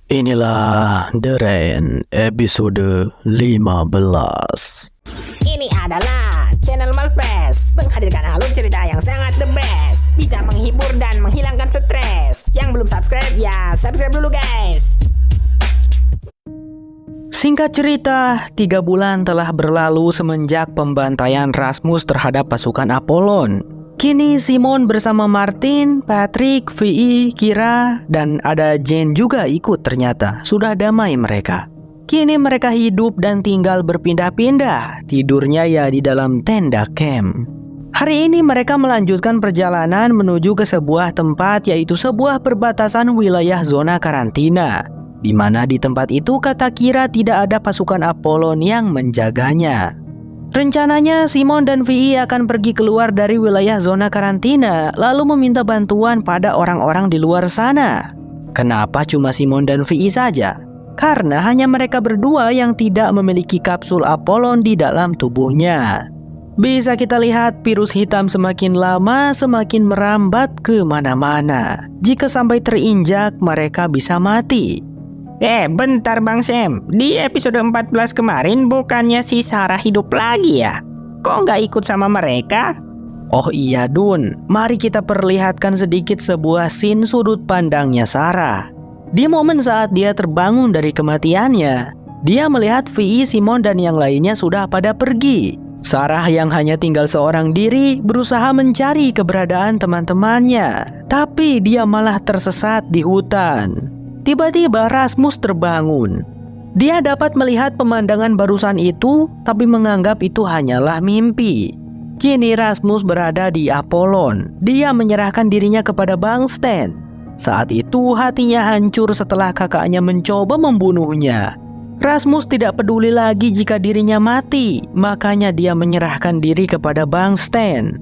Inilah The Rain episode 15. Ini adalah channel Malfest, menghadirkan alur cerita yang sangat the best, bisa menghibur dan menghilangkan stres. Yang belum subscribe ya subscribe dulu guys. Singkat cerita, 3 bulan telah berlalu semenjak pembantaian Rasmus terhadap pasukan Apollon. Kini Simon bersama Martin, Patrick, Vi, Kira, dan ada Jane juga ikut ternyata. Sudah damai mereka. Kini mereka hidup dan tinggal berpindah-pindah. Tidurnya ya di dalam tenda camp. Hari ini mereka melanjutkan perjalanan menuju ke sebuah tempat, yaitu sebuah perbatasan wilayah zona karantina, di mana di tempat itu kata Kira tidak ada pasukan Apollon yang menjaganya. Rencananya Simon dan Vi akan pergi keluar dari wilayah zona karantina lalu meminta bantuan pada orang-orang di luar sana. Kenapa cuma Simon dan Vi saja? Karena hanya mereka berdua yang tidak memiliki kapsul Apollon di dalam tubuhnya. Bisa kita lihat virus hitam semakin lama semakin merambat ke mana-mana. Jika sampai terinjak mereka bisa mati. Bentar Bang Sam, di episode 14 kemarin bukannya si Sarah hidup lagi ya? Kok nggak ikut sama mereka? Oh iya Dun, mari kita perlihatkan sedikit sebuah scene sudut pandangnya Sarah. Di momen saat dia terbangun dari kematiannya, dia melihat Vi, Simon dan yang lainnya sudah pada pergi. Sarah yang hanya tinggal seorang diri berusaha mencari keberadaan teman-temannya, tapi dia malah tersesat di hutan. Tiba-tiba Rasmus terbangun. Dia dapat melihat pemandangan barusan itu, tapi menganggap itu hanyalah mimpi. Kini Rasmus berada di Apollon. Dia menyerahkan dirinya kepada Bang Stan. Saat itu hatinya hancur setelah kakaknya mencoba membunuhnya. Rasmus tidak peduli lagi jika dirinya mati, makanya dia menyerahkan diri kepada Bang Stan.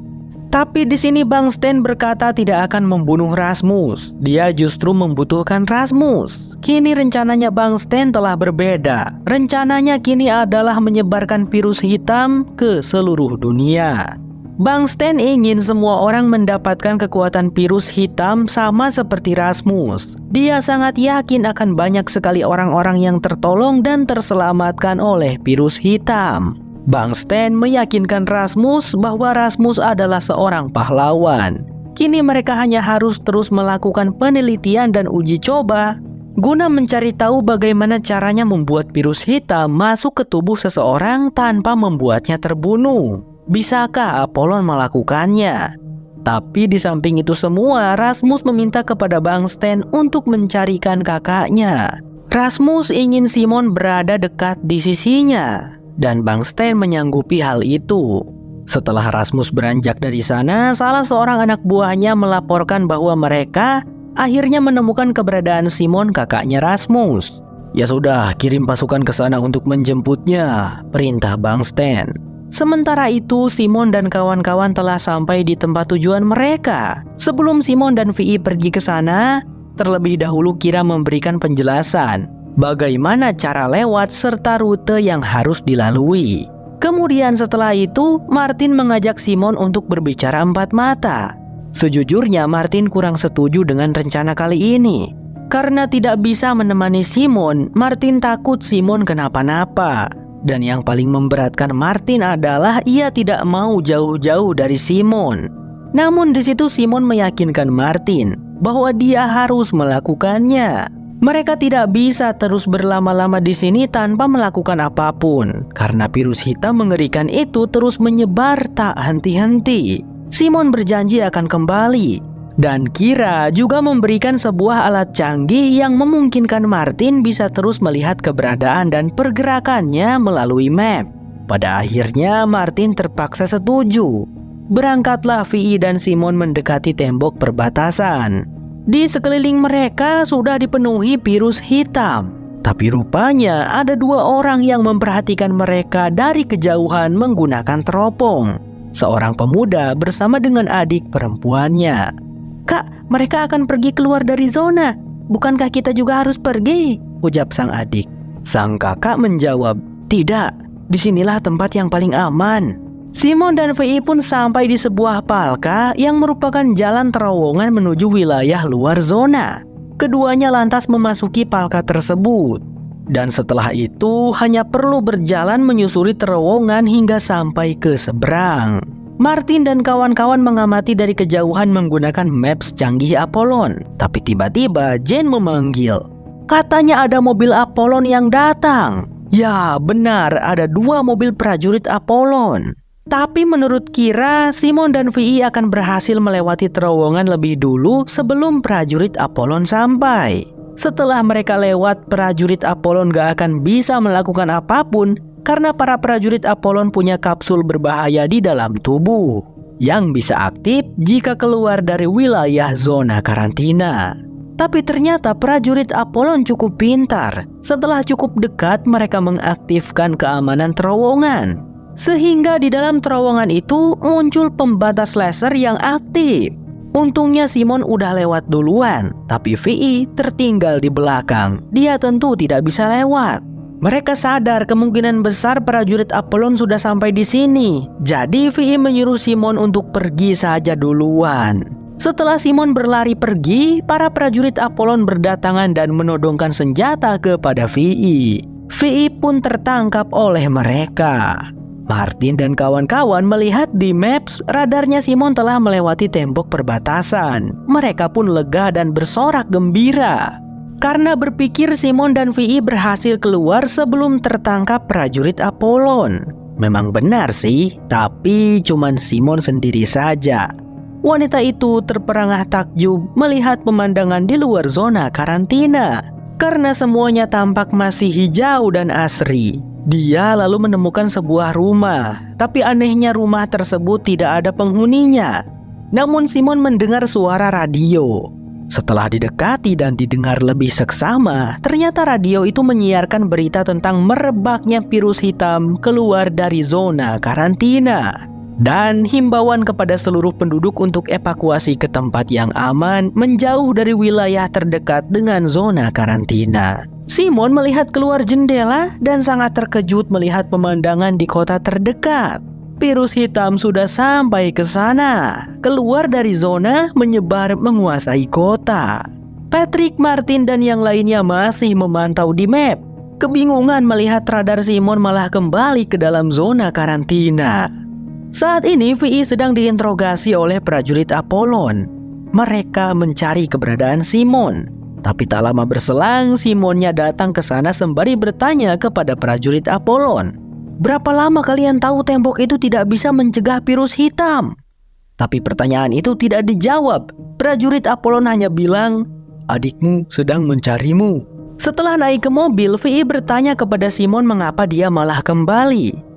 Tapi di sini Bang Stan berkata tidak akan membunuh Rasmus. Dia justru membutuhkan Rasmus. Kini rencananya Bang Stan telah berbeda. Rencananya kini adalah menyebarkan virus hitam ke seluruh dunia. Bang Stan ingin semua orang mendapatkan kekuatan virus hitam sama seperti Rasmus. Dia sangat yakin akan banyak sekali orang-orang yang tertolong dan terselamatkan oleh virus hitam. Bang Stan meyakinkan Rasmus bahwa Rasmus adalah seorang pahlawan. Kini mereka hanya harus terus melakukan penelitian dan uji coba guna mencari tahu bagaimana caranya membuat virus hitam masuk ke tubuh seseorang tanpa membuatnya terbunuh. Bisakah Apollon melakukannya? Tapi di samping itu semua, Rasmus meminta kepada Bang Stan untuk mencarikan kakaknya. Rasmus ingin Simon berada dekat di sisinya, dan Bang Stan menyanggupi hal itu. Setelah Rasmus beranjak dari sana, salah seorang anak buahnya melaporkan bahwa mereka akhirnya menemukan keberadaan Simon, kakaknya Rasmus. Ya sudah, kirim pasukan ke sana untuk menjemputnya, perintah Bang Stan. Sementara itu, Simon dan kawan-kawan telah sampai di tempat tujuan mereka. Sebelum Simon dan Vi pergi ke sana, terlebih dahulu Kira memberikan penjelasan bagaimana cara lewat serta rute yang harus dilalui. Kemudian setelah itu, Martin mengajak Simon untuk berbicara empat mata. Sejujurnya Martin kurang setuju dengan rencana kali ini. Karena tidak bisa menemani Simon, Martin takut Simon kenapa-napa. Dan yang paling memberatkan Martin adalah ia tidak mau jauh-jauh dari Simon. Namun di situ Simon meyakinkan Martin bahwa dia harus melakukannya. Mereka tidak bisa terus berlama-lama di sini tanpa melakukan apapun, karena virus hitam mengerikan itu terus menyebar tak henti-henti. Simon berjanji akan kembali. Dan Kira juga memberikan sebuah alat canggih yang memungkinkan Martin bisa terus melihat keberadaan dan pergerakannya melalui map. Pada akhirnya Martin terpaksa setuju. Berangkatlah Vi dan Simon mendekati tembok perbatasan. Di sekeliling mereka sudah dipenuhi virus hitam. Tapi rupanya ada 2 orang yang memperhatikan mereka dari kejauhan menggunakan teropong. Seorang pemuda bersama dengan adik perempuannya. "Kak, mereka akan pergi keluar dari zona. Bukankah kita juga harus pergi?" ujar sang adik. Sang kakak menjawab, "Tidak, disinilah tempat yang paling aman." Simon dan Vi pun sampai di sebuah palka yang merupakan jalan terowongan menuju wilayah luar zona. Keduanya lantas memasuki palka tersebut. Dan setelah itu hanya perlu berjalan menyusuri terowongan hingga sampai ke seberang. Martin dan kawan-kawan mengamati dari kejauhan menggunakan maps canggih Apollon. Tapi tiba-tiba Jane memanggil. Katanya ada mobil Apollon yang datang. Ya benar, ada 2 mobil prajurit Apollon. Tapi menurut Kira, Simon dan Vi akan berhasil melewati terowongan lebih dulu sebelum prajurit Apollon sampai. Setelah mereka lewat, prajurit Apollon gak akan bisa melakukan apapun karena para prajurit Apollon punya kapsul berbahaya di dalam tubuh yang bisa aktif jika keluar dari wilayah zona karantina. Tapi ternyata prajurit Apollon cukup pintar. Setelah cukup dekat, mereka mengaktifkan keamanan terowongan. Sehingga di dalam terowongan itu muncul pembatas laser yang aktif. Untungnya Simon udah lewat duluan, tapi Vi tertinggal di belakang. Dia tentu tidak bisa lewat. Mereka sadar kemungkinan besar prajurit Apollon sudah sampai di sini. Jadi Vi menyuruh Simon untuk pergi saja duluan. Setelah Simon berlari pergi, para prajurit Apollon berdatangan dan menodongkan senjata kepada Vi. Vi pun tertangkap oleh mereka. Martin dan kawan-kawan melihat di maps radarnya Simon telah melewati tembok perbatasan. Mereka pun lega dan bersorak gembira karena berpikir Simon dan Vi berhasil keluar sebelum tertangkap prajurit Apollon. Memang benar sih, tapi cuman Simon sendiri saja. Wanita itu terperangah takjub melihat pemandangan di luar zona karantina karena semuanya tampak masih hijau dan asri. Dia lalu menemukan sebuah rumah, tapi anehnya rumah tersebut tidak ada penghuninya. Namun Simon mendengar suara radio. Setelah didekati dan didengar lebih seksama, ternyata radio itu menyiarkan berita tentang merebaknya virus hitam keluar dari zona karantina. Dan himbauan kepada seluruh penduduk untuk evakuasi ke tempat yang aman menjauh dari wilayah terdekat dengan zona karantina. Simon melihat keluar jendela dan sangat terkejut melihat pemandangan di kota terdekat. Virus hitam sudah sampai ke sana, keluar dari zona menyebar menguasai kota. Patrick, Martin, dan yang lainnya masih memantau di map. Kebingungan melihat radar Simon malah kembali ke dalam zona karantina. Saat ini Vi sedang diinterogasi oleh prajurit Apollon. Mereka mencari keberadaan Simon. Tapi tak lama berselang, Simonnya datang ke sana sembari bertanya kepada prajurit Apollon. Berapa lama kalian tahu tembok itu tidak bisa mencegah virus hitam? Tapi pertanyaan itu tidak dijawab. Prajurit Apollon hanya bilang, adikmu sedang mencarimu. Setelah naik ke mobil, Vi bertanya kepada Simon mengapa dia malah kembali.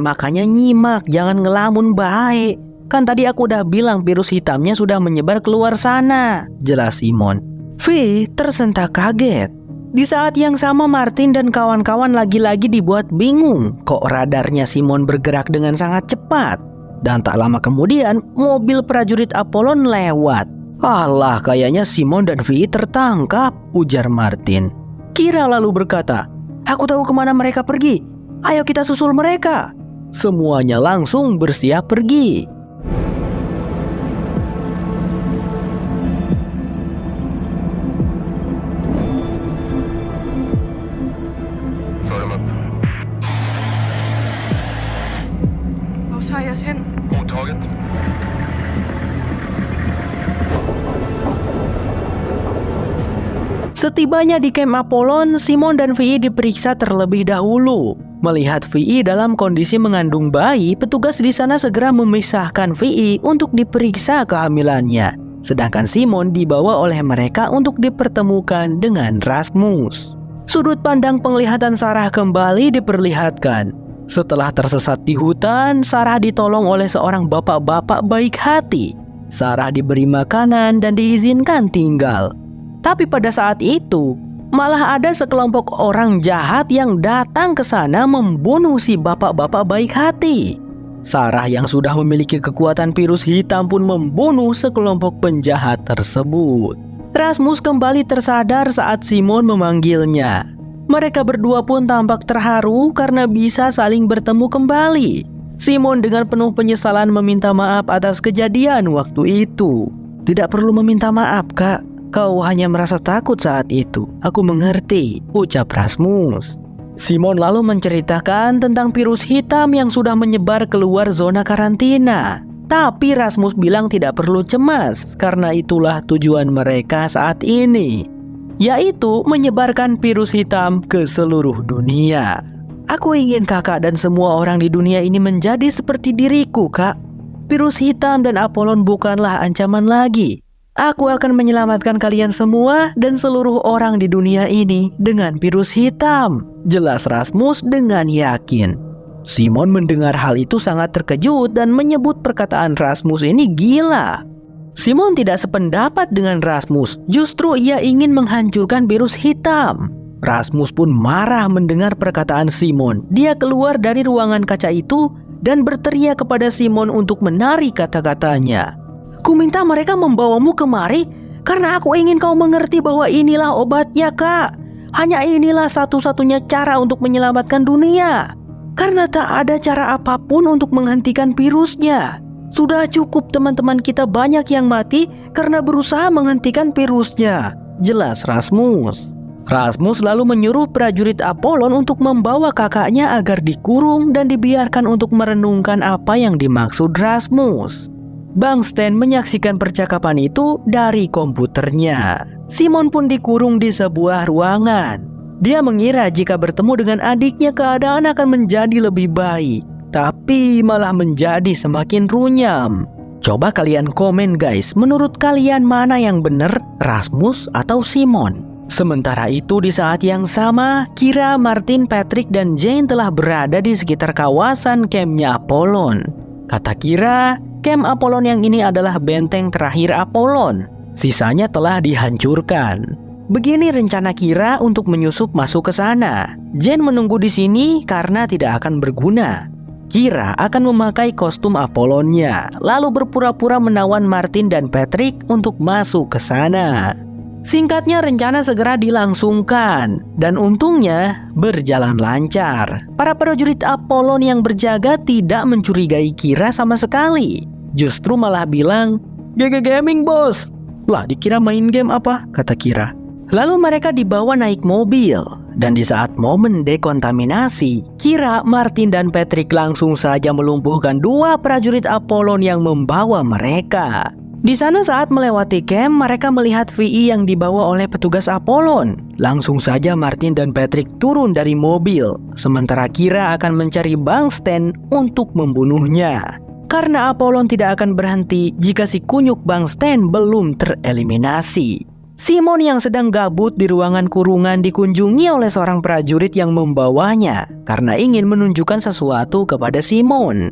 Makanya nyimak, jangan ngelamun baik. Kan tadi aku udah bilang virus hitamnya sudah menyebar keluar sana, jelas Simon. Vi tersentak kaget. Di saat yang sama Martin dan kawan-kawan lagi-lagi dibuat bingung. Kok radarnya Simon bergerak dengan sangat cepat? Dan tak lama kemudian mobil prajurit Apollon lewat. Alah, kayaknya Simon dan Vi tertangkap, ujar Martin. Kira lalu berkata, aku tahu kemana mereka pergi. Ayo kita susul mereka. Semuanya langsung bersiap pergi. Setibanya di camp Apollon, Simon dan Vi diperiksa terlebih dahulu. Melihat Vi dalam kondisi mengandung bayi, petugas di sana segera memisahkan Vi untuk diperiksa kehamilannya. Sedangkan Simon dibawa oleh mereka untuk dipertemukan dengan Rasmus. Sudut pandang penglihatan Sarah kembali diperlihatkan. Setelah tersesat di hutan, Sarah ditolong oleh seorang bapak-bapak baik hati. Sarah diberi makanan dan diizinkan tinggal. Tapi pada saat itu, malah ada sekelompok orang jahat yang datang ke sana membunuh si bapak-bapak baik hati. Sarah yang sudah memiliki kekuatan virus hitam pun membunuh sekelompok penjahat tersebut. Rasmus kembali tersadar saat Simon memanggilnya. Mereka berdua pun tampak terharu karena bisa saling bertemu kembali. Simon dengan penuh penyesalan meminta maaf atas kejadian waktu itu. Tidak perlu meminta maaf, Kak. kau hanya merasa takut saat itu. Aku mengerti, ucap Rasmus. Simon lalu menceritakan tentang virus hitam yang sudah menyebar keluar zona karantina. Tapi Rasmus bilang tidak perlu cemas karena itulah tujuan mereka saat ini, yaitu menyebarkan virus hitam ke seluruh dunia. Aku ingin kakak dan semua orang di dunia ini menjadi seperti diriku, Kak. Virus hitam dan Apollon bukanlah ancaman lagi. Aku akan menyelamatkan kalian semua dan seluruh orang di dunia ini dengan virus hitam, jelas Rasmus dengan yakin. Simon mendengar hal itu sangat terkejut dan menyebut perkataan Rasmus ini gila. Simon tidak sependapat dengan Rasmus, justru ia ingin menghancurkan virus hitam. Rasmus pun marah mendengar perkataan Simon. Dia keluar dari ruangan kaca itu dan berteriak kepada Simon untuk menarik kata-katanya. Ku minta mereka membawamu kemari karena aku ingin kau mengerti bahwa inilah obatnya, Kak. Hanya inilah satu-satunya cara untuk menyelamatkan dunia. Karena tak ada cara apapun untuk menghentikan virusnya. Sudah cukup teman-teman kita banyak yang mati karena berusaha menghentikan virusnya, jelas Rasmus. Rasmus lalu menyuruh prajurit Apollon untuk membawa kakaknya agar dikurung dan dibiarkan untuk merenungkan apa yang dimaksud Rasmus. Bang Stan menyaksikan percakapan itu dari komputernya. Simon pun dikurung di sebuah ruangan. Dia mengira jika bertemu dengan adiknya keadaan akan menjadi lebih baik, tapi malah menjadi semakin runyam. Coba kalian komen guys, menurut kalian mana yang benar, Rasmus atau Simon? Sementara itu di saat yang sama, Kira, Martin, Patrick, dan Jane telah berada di sekitar kawasan campnya Apollon. Kata Kira, camp Apollon yang ini adalah benteng terakhir Apollon. Sisanya telah dihancurkan. Begini rencana Kira untuk menyusup masuk ke sana. Jane menunggu di sini karena tidak akan berguna. Kira akan memakai kostum Apollonnya, lalu berpura-pura menawan Martin dan Patrick untuk masuk ke sana. Singkatnya rencana segera dilangsungkan dan untungnya berjalan lancar. Para prajurit Apollon yang berjaga tidak mencurigai Kira sama sekali. Justru malah bilang, "GG Gaming bos." Lah dikira main game apa? Kata Kira. Lalu mereka dibawa naik mobil. Dan di saat momen dekontaminasi, Kira, Martin, dan Patrick langsung saja melumpuhkan dua prajurit Apollon yang membawa mereka. Di sana saat melewati camp, mereka melihat VI yang dibawa oleh petugas Apollon. Langsung saja Martin dan Patrick turun dari mobil. Sementara Kira akan mencari Bang Stan untuk membunuhnya. Karena Apollon tidak akan berhenti jika si kunyuk Bang Stan belum tereliminasi. Simon yang sedang gabut di ruangan kurungan dikunjungi oleh seorang prajurit yang membawanya karena ingin menunjukkan sesuatu kepada Simon.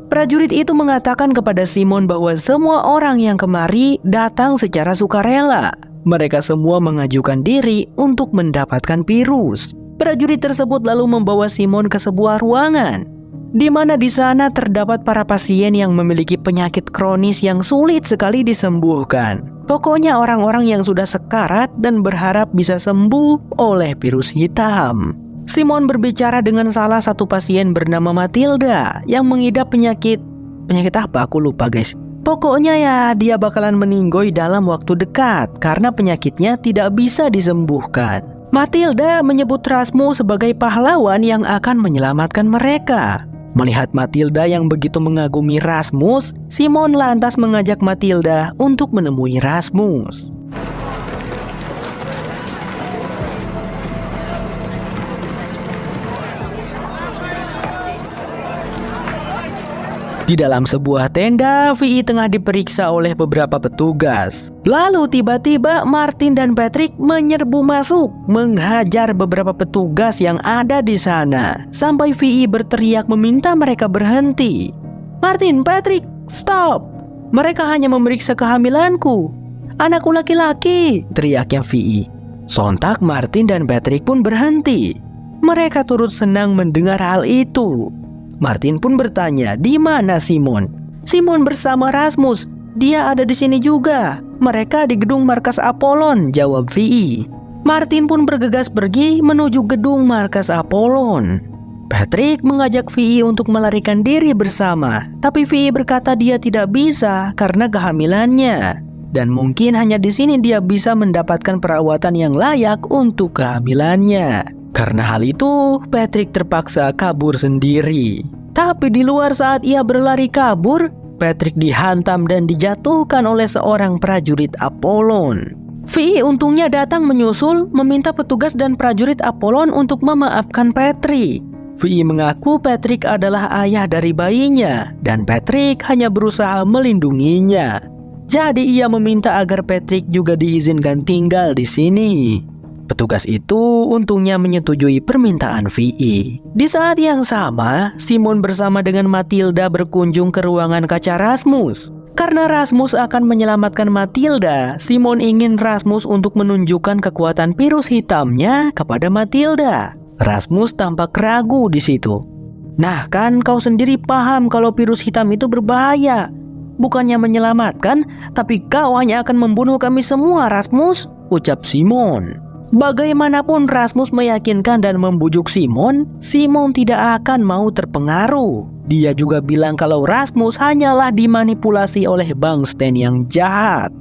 Prajurit itu mengatakan kepada Simon bahwa semua orang yang kemari datang secara sukarela. Mereka semua mengajukan diri untuk mendapatkan virus. Prajurit tersebut lalu membawa Simon ke sebuah ruangan, di mana di sana terdapat para pasien yang memiliki penyakit kronis yang sulit sekali disembuhkan. Pokoknya orang-orang yang sudah sekarat dan berharap bisa sembuh oleh virus hitam. Simon berbicara dengan salah satu pasien bernama Matilda yang mengidap penyakit apa aku lupa guys. Pokoknya ya dia bakalan meninggoy dalam waktu dekat karena penyakitnya tidak bisa disembuhkan. Matilda menyebut Rasmus sebagai pahlawan yang akan menyelamatkan mereka. Melihat Matilda yang begitu mengagumi Rasmus, Simon lantas mengajak Matilda untuk menemui Rasmus. Di dalam sebuah tenda, VI tengah diperiksa oleh beberapa petugas. Lalu tiba-tiba Martin dan Patrick menyerbu masuk, menghajar beberapa petugas yang ada di sana. Sampai VI berteriak meminta mereka berhenti. Martin, Patrick, stop! Mereka hanya memeriksa kehamilanku. Anakku laki-laki, teriaknya VI. Sontak Martin dan Patrick pun berhenti. Mereka turut senang mendengar hal itu. Martin pun bertanya, di mana Simon? Simon bersama Rasmus. Dia ada di sini juga. Mereka di gedung markas Apollon, jawab VI. Martin pun bergegas pergi menuju gedung markas Apollon. Patrick mengajak VI untuk melarikan diri bersama, tapi VI berkata dia tidak bisa karena kehamilannya. dan mungkin hanya di sini dia bisa mendapatkan perawatan yang layak untuk kehamilannya. Karena hal itu, Patrick terpaksa kabur sendiri. Tapi di luar saat ia berlari kabur, Patrick dihantam dan dijatuhkan oleh seorang prajurit Apollon. Vi untungnya datang menyusul, meminta petugas dan prajurit Apollon untuk memaafkan Patrick. Vi mengaku Patrick adalah ayah dari bayinya dan Patrick hanya berusaha melindunginya. Jadi ia meminta agar Patrick juga diizinkan tinggal di sini. Petugas itu untungnya menyetujui permintaan Vi. Di saat yang sama, Simon bersama dengan Matilda berkunjung ke ruangan kaca Rasmus. Karena Rasmus akan menyelamatkan Matilda, Simon ingin Rasmus untuk menunjukkan kekuatan virus hitamnya kepada Matilda. Rasmus tampak ragu di situ. Nah kan kau sendiri paham kalau virus hitam itu berbahaya. Bukannya menyelamatkan, tapi kau hanya akan membunuh kami semua, Rasmus, ucap Simon. Bagaimanapun Rasmus meyakinkan dan membujuk Simon, Simon tidak akan mau terpengaruh. Dia juga bilang kalau Rasmus hanyalah dimanipulasi oleh Bangsten yang jahat.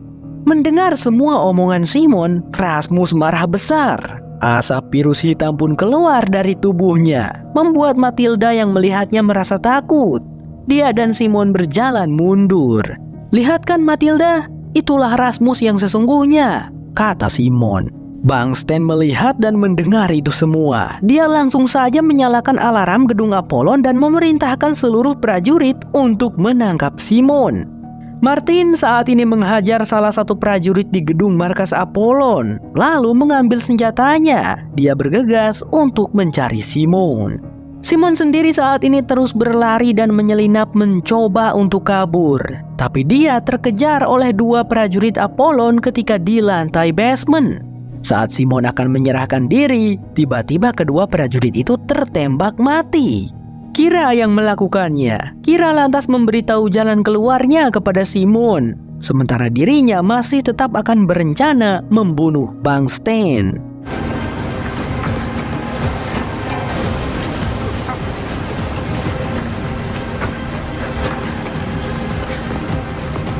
Mendengar semua omongan Simon, Rasmus marah besar. Asap virus hitam pun keluar dari tubuhnya, membuat Matilda yang melihatnya merasa takut. Dia dan Simon berjalan mundur. "Lihat kan Matilda, itulah Rasmus yang sesungguhnya," kata Simon. Bangsten melihat dan mendengar itu semua. Dia langsung saja menyalakan alarm gedung Apollon dan memerintahkan seluruh prajurit untuk menangkap Simon. Martin saat ini menghajar salah satu prajurit di gedung markas Apollon, lalu mengambil senjatanya. Dia bergegas untuk mencari Simon. Simon sendiri saat ini terus berlari dan menyelinap mencoba untuk kabur. Tapi dia terkejar oleh dua prajurit Apollon ketika di lantai basement. Saat Simon akan menyerahkan diri, tiba-tiba kedua prajurit itu tertembak mati. Kira yang melakukannya. Kira lantas memberitahu jalan keluarnya kepada Simon. Sementara dirinya masih tetap akan berencana membunuh Bangsten.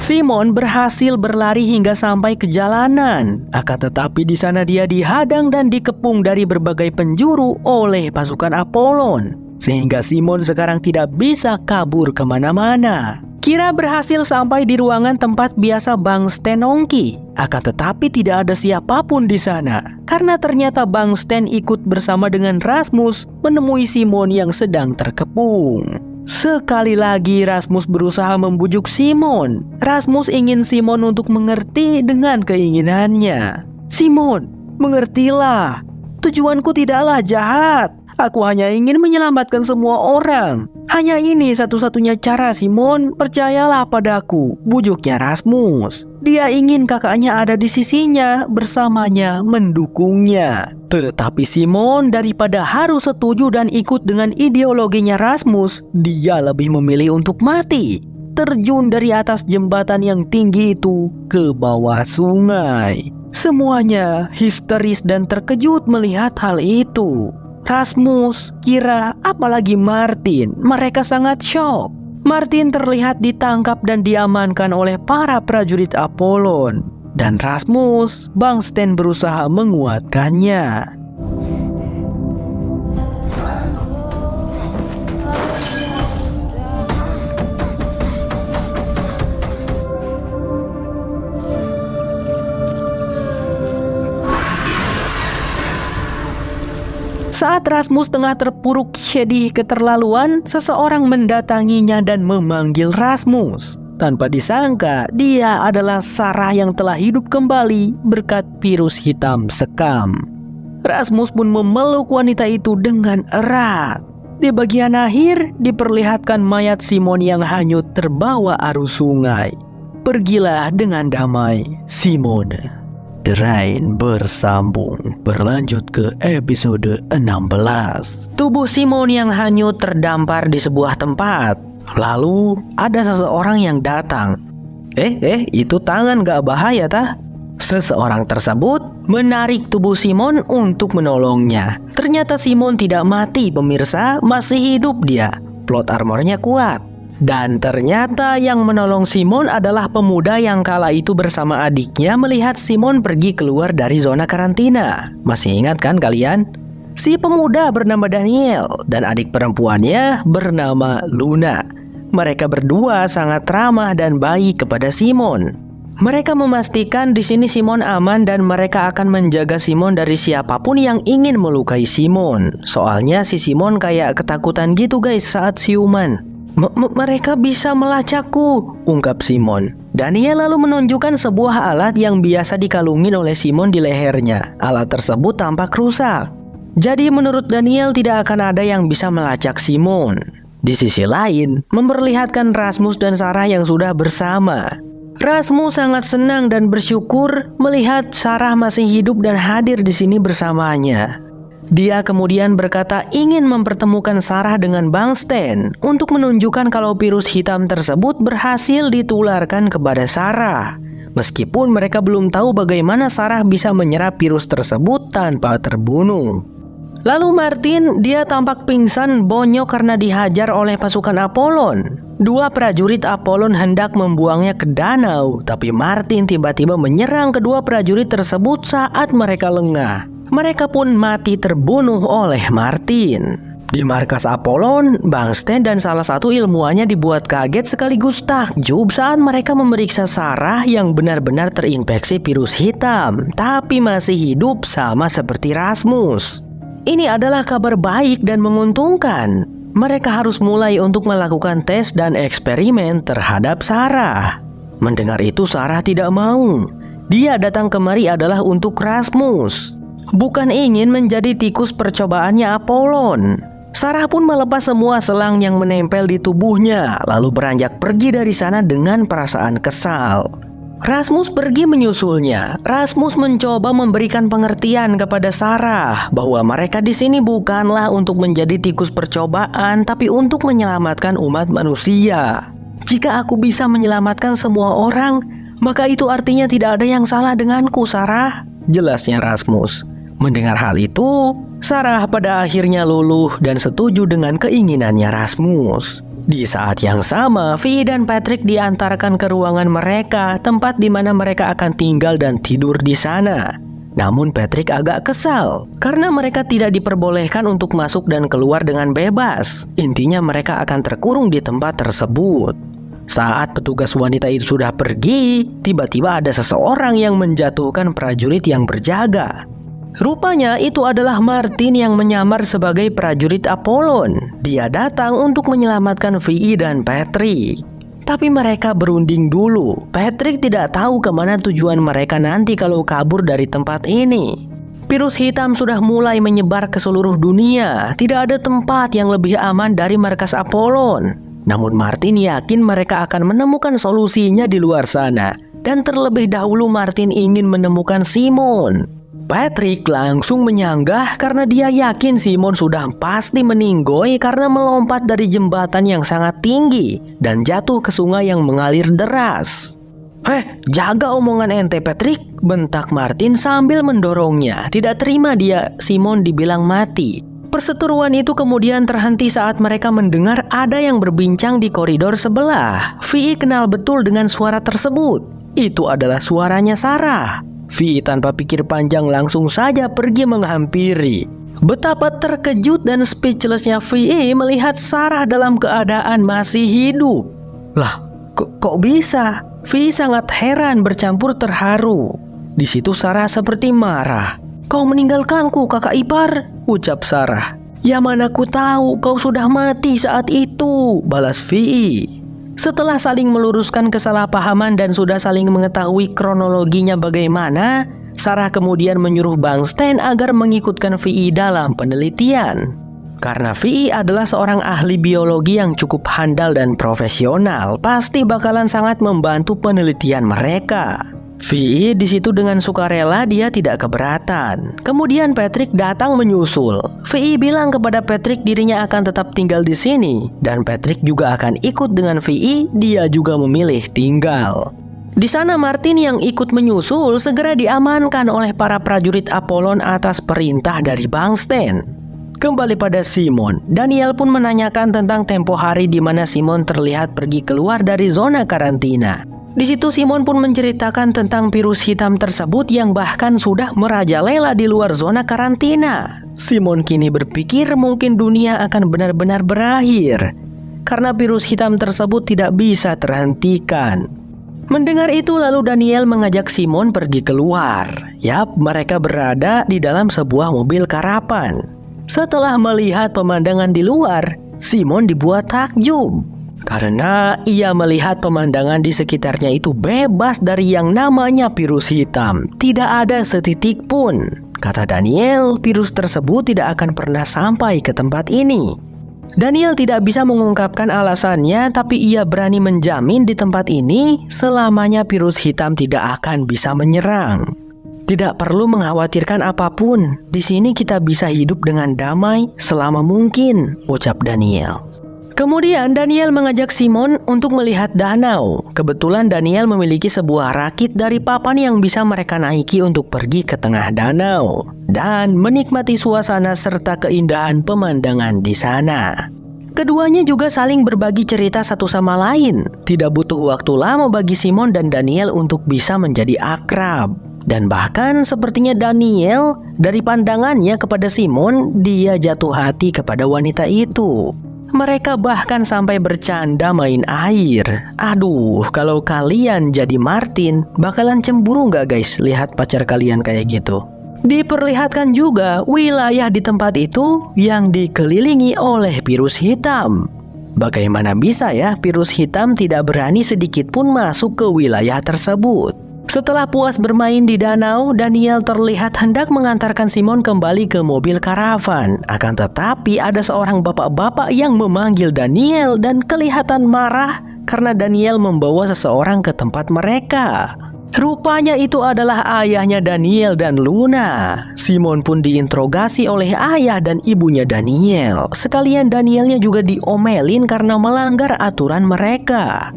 Simon berhasil berlari hingga sampai ke jalanan. Akan tetapi di sana dia dihadang dan dikepung dari berbagai penjuru oleh pasukan Apollon. Sehingga Simon sekarang tidak bisa kabur kemana-mana. Kira berhasil sampai di ruangan tempat biasa Bangsten nongki. Akan tetapi tidak ada siapapun di sana. Karena ternyata Bangsten ikut bersama dengan Rasmus menemui Simon yang sedang terkepung. Sekali lagi Rasmus berusaha membujuk Simon. Rasmus ingin Simon untuk mengerti dengan keinginannya. "Simon, mengertilah. Tujuanku tidaklah jahat. Aku hanya ingin menyelamatkan semua orang. Hanya ini satu-satunya cara, Simon. Percayalah padaku," bujuknya Rasmus. Dia ingin kakaknya ada di sisinya, bersamanya, mendukungnya. Tetapi Simon daripada harus setuju dan ikut dengan ideologinya Rasmus, dia lebih memilih untuk mati. Terjun dari atas jembatan yang tinggi itu ke bawah sungai. Semuanya histeris dan terkejut melihat hal itu. Rasmus, Kira, apalagi Martin, mereka sangat syok. Martin terlihat ditangkap dan diamankan oleh para prajurit Apollon. Dan Rasmus, Bangsten berusaha menguatkannya. Saat Rasmus tengah terpuruk sedih keterlaluan, seseorang mendatanginya dan memanggil Rasmus. Tanpa disangka, dia adalah Sarah yang telah hidup kembali berkat virus hitam sekam. Rasmus pun memeluk wanita itu dengan erat. Di bagian akhir, diperlihatkan mayat Simon yang hanyut terbawa arus sungai. Pergilah dengan damai, Simon. The Rain bersambung, berlanjut ke episode 16. Tubuh Simon yang hanyut terdampar di sebuah tempat. Lalu ada seseorang yang datang. Itu tangan gak bahaya tah? Seseorang tersebut menarik tubuh Simon untuk menolongnya. Ternyata Simon tidak mati pemirsa, masih hidup dia. Plot armornya kuat. Dan ternyata yang menolong Simon adalah pemuda yang kala itu bersama adiknya melihat Simon pergi keluar dari zona karantina. Masih ingat kan kalian? Si pemuda bernama Daniel dan adik perempuannya bernama Luna. Mereka berdua sangat ramah dan baik kepada Simon. Mereka memastikan di sini Simon aman dan mereka akan menjaga Simon dari siapapun yang ingin melukai Simon. Soalnya si Simon kayak ketakutan gitu guys saat siuman. Mereka bisa melacakku, ungkap Simon. Daniel lalu menunjukkan sebuah alat yang biasa dikalungin oleh Simon di lehernya. Alat tersebut tampak rusak. Jadi menurut Daniel tidak akan ada yang bisa melacak Simon. Di sisi lain, memperlihatkan Rasmus dan Sarah yang sudah bersama. Rasmus sangat senang dan bersyukur melihat Sarah masih hidup dan hadir di sini bersamanya. Dia kemudian berkata ingin mempertemukan Sarah dengan Bang Stan untuk menunjukkan kalau virus hitam tersebut berhasil ditularkan kepada Sarah. Meskipun mereka belum tahu bagaimana Sarah bisa menyerap virus tersebut tanpa terbunuh. Lalu Martin, dia tampak pingsan bonyok karena dihajar oleh pasukan Apollon. Dua prajurit Apollon hendak membuangnya ke danau, tapi Martin tiba-tiba menyerang kedua prajurit tersebut saat mereka lengah. Mereka pun mati terbunuh oleh Martin. Di markas Apollon, Bang Stan dan salah satu ilmuwannya dibuat kaget sekaligus takjub saat mereka memeriksa Sarah yang benar-benar terinfeksi virus hitam, tapi masih hidup sama seperti Rasmus. Ini adalah kabar baik dan menguntungkan. Mereka harus mulai untuk melakukan tes dan eksperimen terhadap Sarah. Mendengar itu Sarah tidak mau. Dia datang kemari adalah untuk Rasmus. Bukan ingin menjadi tikus percobaannya Apollon. Sarah pun melepas semua selang yang menempel di tubuhnya, lalu beranjak pergi dari sana dengan perasaan kesal. Rasmus pergi menyusulnya. Rasmus mencoba memberikan pengertian kepada Sarah bahwa mereka di sini bukanlah untuk menjadi tikus percobaan, tapi untuk menyelamatkan umat manusia. Jika aku bisa menyelamatkan semua orang, maka itu artinya tidak ada yang salah denganku, Sarah, jelasnya Rasmus. Mendengar hal itu, Sarah pada akhirnya luluh dan setuju dengan keinginannya Rasmus. Di saat yang sama, Vi dan Patrick diantarkan ke ruangan mereka, tempat di mana mereka akan tinggal dan tidur di sana. Namun Patrick agak kesal, karena mereka tidak diperbolehkan untuk masuk dan keluar dengan bebas. Intinya mereka akan terkurung di tempat tersebut. Saat petugas wanita itu sudah pergi, tiba-tiba ada seseorang yang menjatuhkan prajurit yang berjaga. Rupanya itu adalah Martin yang menyamar sebagai prajurit Apollon. Dia datang untuk menyelamatkan Vi dan Patrick. Tapi mereka berunding dulu. Patrick tidak tahu kemana tujuan mereka nanti kalau kabur dari tempat ini. Virus hitam sudah mulai menyebar ke seluruh dunia. Tidak ada tempat yang lebih aman dari markas Apollon. Namun Martin yakin mereka akan menemukan solusinya di luar sana. Dan terlebih dahulu Martin ingin menemukan Simon. Patrick langsung menyanggah karena dia yakin Simon sudah pasti meninggoy karena melompat dari jembatan yang sangat tinggi dan jatuh ke sungai yang mengalir deras. Jaga omongan ente Patrick, bentak Martin sambil mendorongnya. Tidak terima dia Simon dibilang mati. Perseteruan itu kemudian terhenti saat mereka mendengar ada yang berbincang di koridor sebelah. Vi kenal betul dengan suara tersebut. Itu adalah suaranya Sarah. Vi tanpa pikir panjang langsung saja pergi menghampiri. Betapa terkejut dan speechlessnya Vi melihat Sarah dalam keadaan masih hidup. Lah, kok bisa? Vi sangat heran bercampur terharu. Di situ Sarah seperti marah. Kau meninggalkanku kakak ipar, ucap Sarah. Ya mana ku tahu kau sudah mati saat itu, balas Vi. Setelah saling meluruskan kesalahpahaman dan sudah saling mengetahui kronologinya bagaimana, Sarah kemudian menyuruh Bang Stan agar mengikutkan Vi dalam penelitian. Karena Vi adalah seorang ahli biologi yang cukup handal dan profesional, pasti bakalan sangat membantu penelitian mereka. Vi di situ dengan sukarela dia tidak keberatan. Kemudian Patrick datang menyusul. Vi bilang kepada Patrick dirinya akan tetap tinggal di sini dan Patrick juga akan ikut dengan Vi. Dia juga memilih tinggal. Di sana Martin yang ikut menyusul segera diamankan oleh para prajurit Apollon atas perintah dari Bang Stan. Kembali pada Simon, Daniel pun menanyakan tentang tempo hari di mana Simon terlihat pergi keluar dari zona karantina. Di situ Simon pun menceritakan tentang virus hitam tersebut yang bahkan sudah merajalela di luar zona karantina. Simon kini berpikir mungkin dunia akan benar-benar berakhir karena virus hitam tersebut tidak bisa terhentikan. Mendengar itu lalu Daniel mengajak Simon pergi keluar. Yap, mereka berada di dalam sebuah mobil karavan. Setelah melihat pemandangan di luar, Simon dibuat takjub karena ia melihat pemandangan di sekitarnya itu bebas dari yang namanya virus hitam. Tidak ada setitik pun. Kata Daniel, virus tersebut tidak akan pernah sampai ke tempat ini. Daniel tidak bisa mengungkapkan alasannya, tapi ia berani menjamin di tempat ini selamanya virus hitam tidak akan bisa menyerang. Tidak perlu mengkhawatirkan apapun. Di sini kita bisa hidup dengan damai selama mungkin, ucap Daniel. Kemudian Daniel mengajak Simon untuk melihat danau. Kebetulan Daniel memiliki sebuah rakit dari papan yang bisa mereka naiki untuk pergi ke tengah danau dan menikmati suasana serta keindahan pemandangan di sana. Keduanya juga saling berbagi cerita satu sama lain. Tidak butuh waktu lama bagi Simon dan Daniel untuk bisa menjadi akrab. Dan bahkan sepertinya Daniel dari pandangannya kepada Simon, dia jatuh hati kepada wanita itu. Mereka bahkan sampai bercanda main air. Aduh, kalau kalian jadi Martin, bakalan cemburu nggak guys lihat pacar kalian kayak gitu? Diperlihatkan juga wilayah di tempat itu yang dikelilingi oleh virus hitam. Bagaimana bisa ya virus hitam tidak berani sedikit pun masuk ke wilayah tersebut? Setelah puas bermain di danau, Daniel terlihat hendak mengantarkan Simon kembali ke mobil karavan. Akan tetapi ada seorang bapak-bapak yang memanggil Daniel dan kelihatan marah karena Daniel membawa seseorang ke tempat mereka. Rupanya itu adalah ayahnya Daniel dan Luna. Simon pun diinterogasi oleh ayah dan ibunya Daniel. Sekalian Danielnya juga diomelin karena melanggar aturan mereka.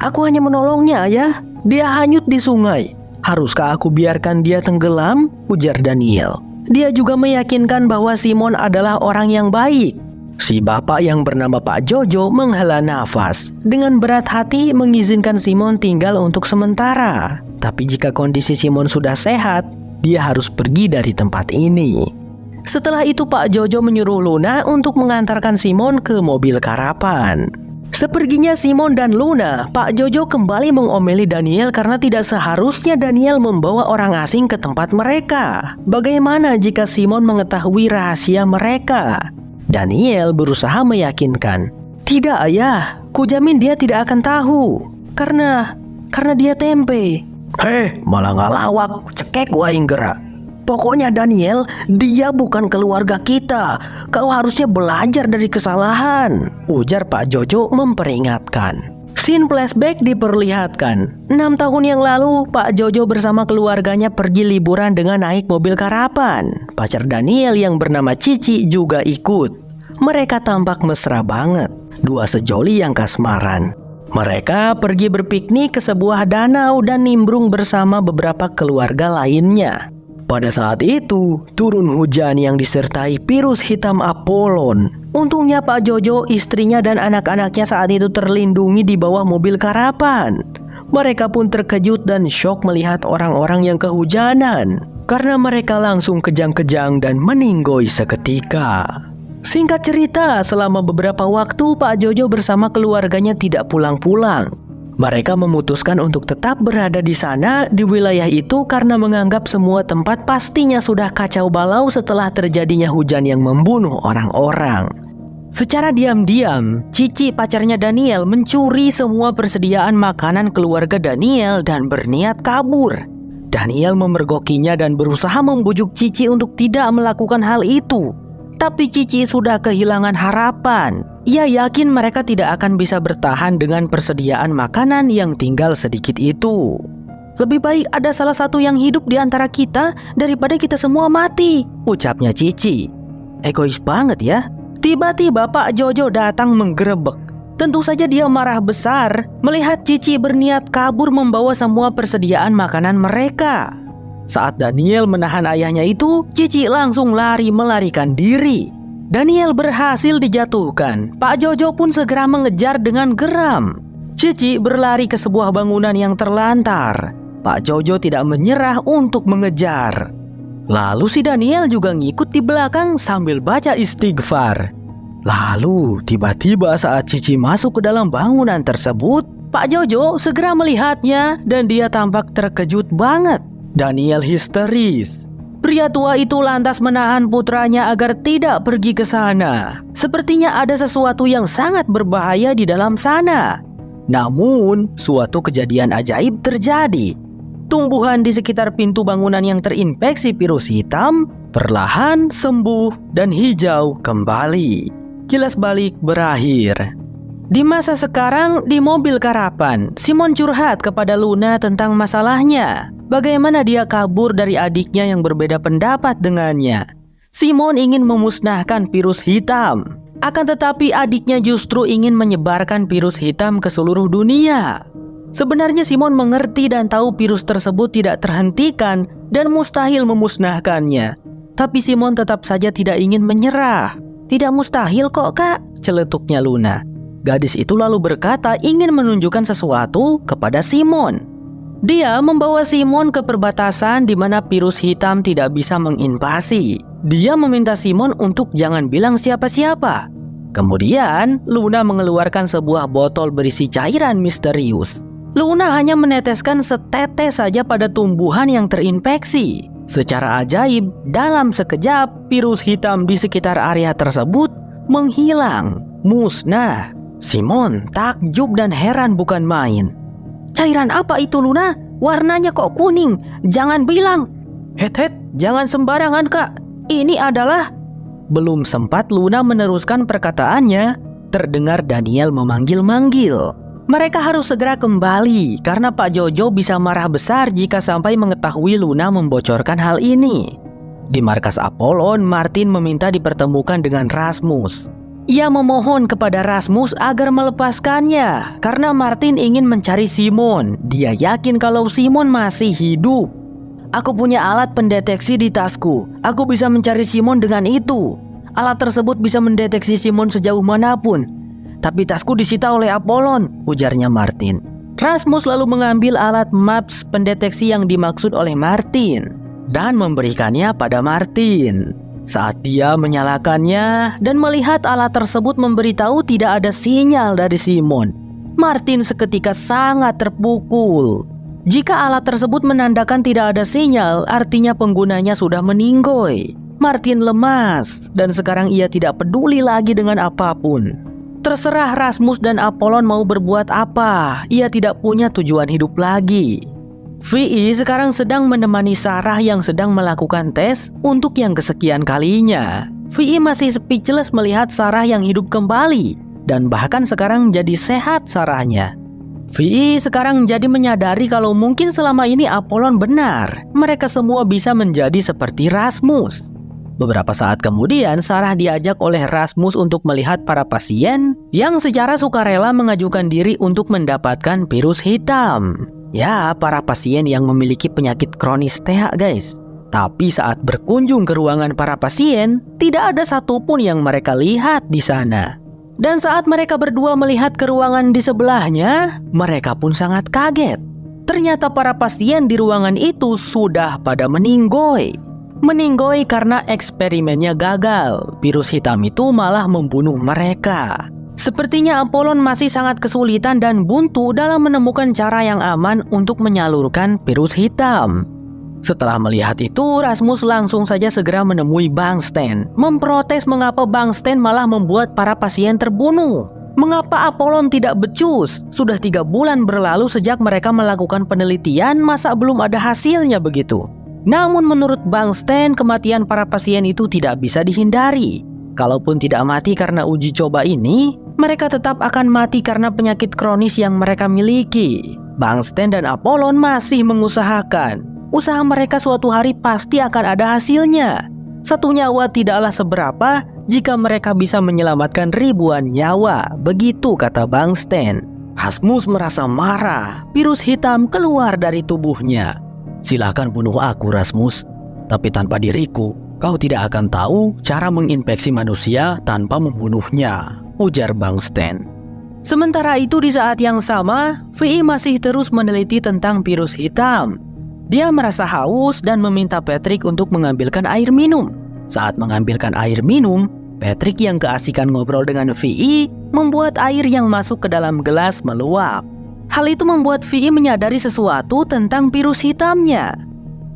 Aku hanya menolongnya, ayah. Dia hanyut di sungai. Haruskah aku biarkan dia tenggelam? Ujar Daniel. Dia juga meyakinkan bahwa Simon adalah orang yang baik. Si bapak yang bernama Pak Jojo menghela nafas. Dengan berat hati mengizinkan Simon tinggal untuk sementara. Tapi jika kondisi Simon sudah sehat, dia harus pergi dari tempat ini. Setelah itu Pak Jojo menyuruh Luna untuk mengantarkan Simon ke mobil karavan. Seperginya Simon dan Luna, Pak Jojo kembali mengomeli Daniel karena tidak seharusnya Daniel membawa orang asing ke tempat mereka. Bagaimana jika Simon mengetahui rahasia mereka? Daniel berusaha meyakinkan. Tidak ayah, kujamin dia tidak akan tahu. Karena dia tempe. Malah ngalawak, cekek gua yang gerak. Pokoknya Daniel, dia bukan keluarga kita. Kau harusnya belajar dari kesalahan, ujar Pak Jojo memperingatkan. Scene flashback diperlihatkan. 6 tahun yang lalu, Pak Jojo bersama keluarganya pergi liburan dengan naik mobil karavan. Pacar Daniel yang bernama Cici juga ikut. Mereka tampak mesra banget. Dua sejoli yang kasmaran. Mereka pergi berpiknik ke sebuah danau dan nimbrung bersama beberapa keluarga lainnya. Pada saat itu, turun hujan yang disertai virus hitam Apollon. Untungnya Pak Jojo, istrinya dan anak-anaknya saat itu terlindungi di bawah mobil karavan. Mereka pun terkejut dan syok melihat orang-orang yang kehujanan. Karena mereka langsung kejang-kejang dan meninggoy seketika. Singkat cerita, selama beberapa waktu Pak Jojo bersama keluarganya tidak pulang-pulang. Mereka memutuskan untuk tetap berada di sana di wilayah itu karena menganggap semua tempat pastinya sudah kacau balau setelah terjadinya hujan yang membunuh orang-orang. Secara diam-diam, Cici pacarnya Daniel mencuri semua persediaan makanan keluarga Daniel dan berniat kabur. Daniel memergokinya dan berusaha membujuk Cici untuk tidak melakukan hal itu. Tapi Cici sudah kehilangan harapan. Ia yakin mereka tidak akan bisa bertahan dengan persediaan makanan yang tinggal sedikit itu. Lebih baik ada salah satu yang hidup di antara kita daripada kita semua mati, ucapnya Cici. Egois banget ya. Tiba-tiba Pak Jojo datang menggerebek. Tentu saja dia marah besar melihat Cici berniat kabur membawa semua persediaan makanan mereka. Saat Daniel menahan ayahnya itu, Cici langsung lari melarikan diri. Daniel berhasil dijatuhkan. Pak Jojo pun segera mengejar dengan geram. Cici berlari ke sebuah bangunan yang terlantar. Pak Jojo tidak menyerah untuk mengejar. Lalu si Daniel juga ngikut di belakang sambil baca istighfar. Lalu tiba-tiba saat Cici masuk ke dalam bangunan tersebut, Pak Jojo segera melihatnya dan dia tampak terkejut banget. Daniel histeris. Pria tua itu lantas menahan putranya agar tidak pergi ke sana. Sepertinya ada sesuatu yang sangat berbahaya di dalam sana. Namun, suatu kejadian ajaib terjadi. Tumbuhan di sekitar pintu bangunan yang terinfeksi virus hitam perlahan sembuh dan hijau kembali. Kilas balik berakhir. Di masa sekarang, di mobil karavan, Simon curhat kepada Luna tentang masalahnya. Bagaimana dia kabur dari adiknya yang berbeda pendapat dengannya. Simon ingin memusnahkan virus hitam. Akan tetapi adiknya justru ingin menyebarkan virus hitam ke seluruh dunia. Sebenarnya Simon mengerti dan tahu virus tersebut tidak terhentikan dan mustahil memusnahkannya. Tapi Simon tetap saja tidak ingin menyerah. Tidak mustahil kok kak, celetuknya Luna. Gadis itu lalu berkata ingin menunjukkan sesuatu kepada Simon. Dia membawa Simon ke perbatasan di mana virus hitam tidak bisa menginvasi. Dia meminta Simon untuk jangan bilang siapa-siapa. Kemudian, Luna mengeluarkan sebuah botol berisi cairan misterius. Luna hanya meneteskan setetes saja pada tumbuhan yang terinfeksi. Secara ajaib, dalam sekejap, virus hitam di sekitar area tersebut menghilang, musnah. Simon takjub dan heran bukan main. Cairan apa itu Luna? Warnanya kok kuning? Jangan bilang. Het, jangan sembarangan kak. Ini adalah... Belum sempat Luna meneruskan perkataannya, terdengar Daniel memanggil-manggil. Mereka harus segera kembali karena Pak Jojo bisa marah besar jika sampai mengetahui Luna membocorkan hal ini. Di markas Apollon, Martin meminta dipertemukan dengan Rasmus. Ia memohon kepada Rasmus agar melepaskannya karena Martin ingin mencari Simon. Dia yakin kalau Simon masih hidup. Aku punya alat pendeteksi di tasku. Aku bisa mencari Simon dengan itu. Alat tersebut bisa mendeteksi Simon sejauh manapun. Tapi tasku disita oleh Apollon, ujarnya Martin. Rasmus lalu mengambil alat maps pendeteksi yang dimaksud oleh Martin dan memberikannya pada Martin. Saat dia menyalakannya dan melihat alat tersebut memberitahu tidak ada sinyal dari Simon, Martin seketika sangat terpukul. Jika alat tersebut menandakan tidak ada sinyal, artinya penggunanya sudah meninggoy. Martin lemas dan sekarang ia tidak peduli lagi dengan apapun. Terserah Rasmus dan Apollon mau berbuat apa, ia tidak punya tujuan hidup lagi. Vi sekarang sedang menemani Sarah yang sedang melakukan tes untuk yang kesekian kalinya. Vi masih speechless melihat Sarah yang hidup kembali dan bahkan sekarang jadi sehat Sarahnya. Vi sekarang jadi menyadari kalau mungkin selama ini Apollon benar. Mereka semua bisa menjadi seperti Rasmus. Beberapa saat kemudian Sarah diajak oleh Rasmus untuk melihat para pasien yang secara sukarela mengajukan diri untuk mendapatkan virus hitam. Ya, para pasien yang memiliki penyakit kronis TH guys. Tapi saat berkunjung ke ruangan para pasien, tidak ada satupun yang mereka lihat di sana. Dan saat mereka berdua melihat ke ruangan di sebelahnya, mereka pun sangat kaget. Ternyata para pasien di ruangan itu sudah pada meninggoy. Meninggoy karena eksperimennya gagal. Virus hitam itu malah membunuh mereka. Sepertinya Apollon masih sangat kesulitan dan buntu dalam menemukan cara yang aman untuk menyalurkan virus hitam. Setelah melihat itu, Rasmus langsung saja segera menemui Bangsten, memprotes mengapa Bangsten malah membuat para pasien terbunuh. Mengapa Apollon tidak becus? Sudah 3 bulan berlalu sejak mereka melakukan penelitian, masa belum ada hasilnya begitu? Namun menurut Bangsten, kematian para pasien itu tidak bisa dihindari. Kalaupun tidak mati karena uji coba ini, mereka tetap akan mati karena penyakit kronis yang mereka miliki. Bangsten dan Apollon masih mengusahakan. Usaha mereka suatu hari pasti akan ada hasilnya. Satu nyawa tidaklah seberapa jika mereka bisa menyelamatkan ribuan nyawa, begitu kata Bangsten. Rasmus merasa marah. Virus hitam keluar dari tubuhnya. Silakan bunuh aku Rasmus, tapi tanpa diriku, Kau tidak akan tahu cara menginfeksi manusia tanpa membunuhnya, ujar Bang Stan. Sementara itu di saat yang sama, Vi masih terus meneliti tentang virus hitam. Dia merasa haus dan meminta Patrick untuk mengambilkan air minum. Saat mengambilkan air minum, Patrick yang keasikan ngobrol dengan Vi membuat air yang masuk ke dalam gelas meluap. Hal itu membuat Vi menyadari sesuatu tentang virus hitamnya.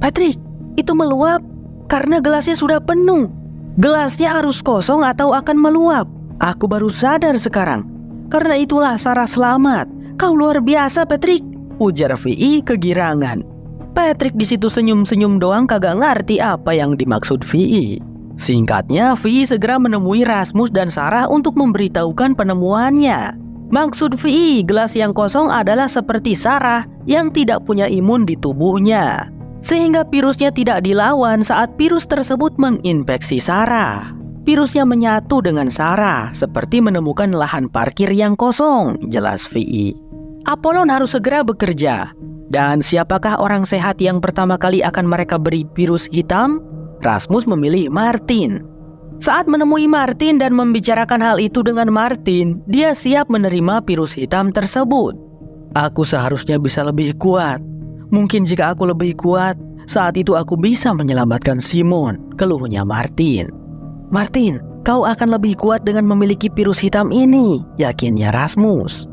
Patrick, itu meluap karena gelasnya sudah penuh. Gelasnya harus kosong atau akan meluap. Aku baru sadar sekarang. Karena itulah Sarah selamat. Kau luar biasa, Patrick, ujar Vi kegirangan. Patrick di situ senyum-senyum doang, kagak ngerti apa yang dimaksud Vi. Singkatnya, Vi segera menemui Rasmus dan Sarah untuk memberitahukan penemuannya. Maksud Vi, gelas yang kosong adalah seperti Sarah yang tidak punya imun di tubuhnya, sehingga virusnya tidak dilawan saat virus tersebut menginfeksi Sarah. Virusnya menyatu dengan Sarah, seperti menemukan lahan parkir yang kosong, jelas Vi. Apollon harus segera bekerja. Dan siapakah orang sehat yang pertama kali akan mereka beri virus hitam? Rasmus memilih Martin. Saat menemui Martin dan membicarakan hal itu dengan Martin, dia siap menerima virus hitam tersebut. Aku seharusnya bisa lebih kuat. Mungkin jika aku lebih kuat, saat itu aku bisa menyelamatkan Simon, keluhnya Martin. Martin, kau akan lebih kuat dengan memiliki virus hitam ini, yakinnya Rasmus.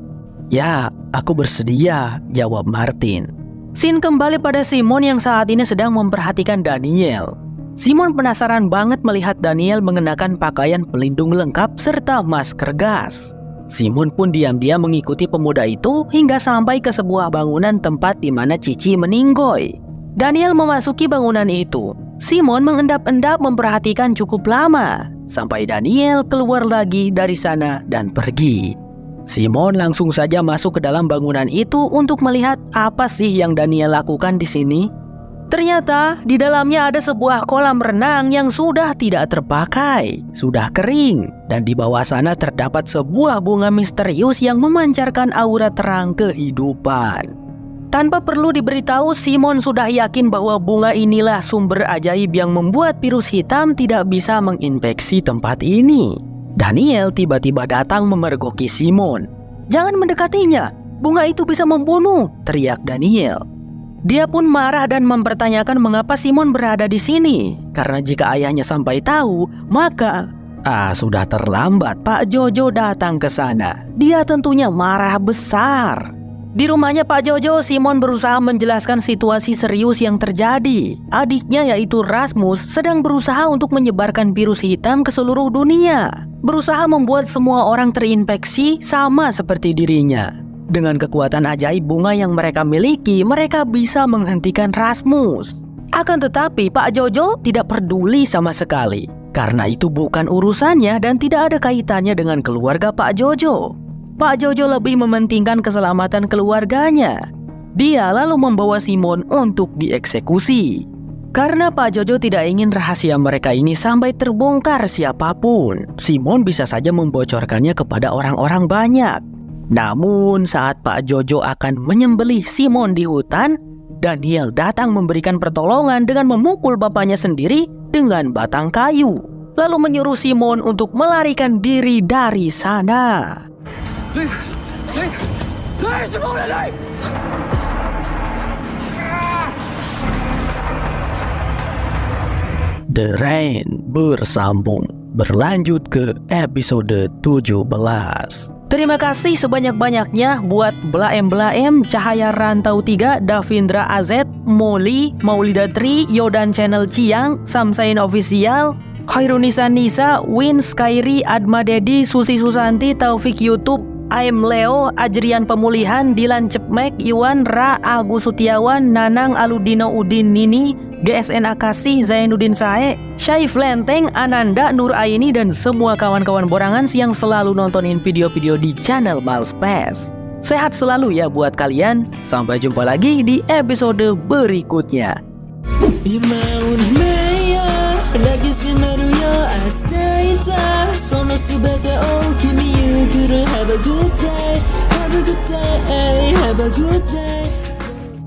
Ya, aku bersedia, jawab Martin. Scene kembali pada Simon yang saat ini sedang memperhatikan Daniel. Simon penasaran banget melihat Daniel mengenakan pakaian pelindung lengkap serta masker gas. Simon pun diam-diam mengikuti pemuda itu hingga sampai ke sebuah bangunan tempat di mana Cici meninggoy. Daniel memasuki bangunan itu. Simon mengendap-endap memperhatikan cukup lama, sampai Daniel keluar lagi dari sana dan pergi. Simon langsung saja masuk ke dalam bangunan itu untuk melihat apa sih yang Daniel lakukan di sini. Ternyata di dalamnya ada sebuah kolam renang yang sudah tidak terpakai, sudah kering, dan di bawah sana terdapat sebuah bunga misterius yang memancarkan aura terang kehidupan. Tanpa perlu diberitahu, Simon sudah yakin bahwa bunga inilah sumber ajaib yang membuat virus hitam tidak bisa menginfeksi tempat ini. Daniel tiba-tiba datang memergoki Simon. "Jangan mendekatinya, bunga itu bisa membunuh," teriak Daniel. Dia pun marah dan mempertanyakan mengapa Simon berada di sini. Karena jika ayahnya sampai tahu, maka sudah terlambat. Pak Jojo datang ke sana. Dia tentunya marah besar. Di rumahnya Pak Jojo, Simon berusaha menjelaskan situasi serius yang terjadi. Adiknya yaitu Rasmus sedang berusaha untuk menyebarkan virus hitam ke seluruh dunia. Berusaha membuat semua orang terinfeksi sama seperti dirinya. Dengan kekuatan ajaib bunga yang mereka miliki, mereka bisa menghentikan Rasmus. Akan tetapi Pak Jojo tidak peduli sama sekali. Karena itu bukan urusannya dan tidak ada kaitannya dengan keluarga Pak Jojo. Pak Jojo lebih mementingkan keselamatan keluarganya. Dia lalu membawa Simon untuk dieksekusi. Karena Pak Jojo tidak ingin rahasia mereka ini sampai terbongkar siapapun, Simon bisa saja membocorkannya kepada orang-orang banyak. Namun saat Pak Jojo akan menyembelih Simon di hutan, Daniel datang memberikan pertolongan dengan memukul bapaknya sendiri dengan batang kayu, lalu menyuruh Simon untuk melarikan diri dari sana. The Rain bersambung, berlanjut ke episode 17. Terima kasih sebanyak-banyaknya buat Blaem, Cahaya Rantau 3, Davindra AZ, Molly, Maulida Tri, Yodan Channel Ciang, Samsain Official, Khairunisa Nisa, Win, Skyri, Adma Dedi, Susi Susanti, Taufik YouTube, I'm Leo, Ajrian Pemulihan, Dilan Cepmek, Iwan, Ra, Agus Sutiawan, Nanang, Aludino Udin Nini, GSN Akasi, Zainuddin Sae, Syaif Lenteng, Ananda, Nur Aini, dan semua kawan-kawan borangan yang selalu nontonin video-video di channel Malspace. Sehat selalu ya buat kalian. Sampai jumpa lagi di episode berikutnya. Have a good day.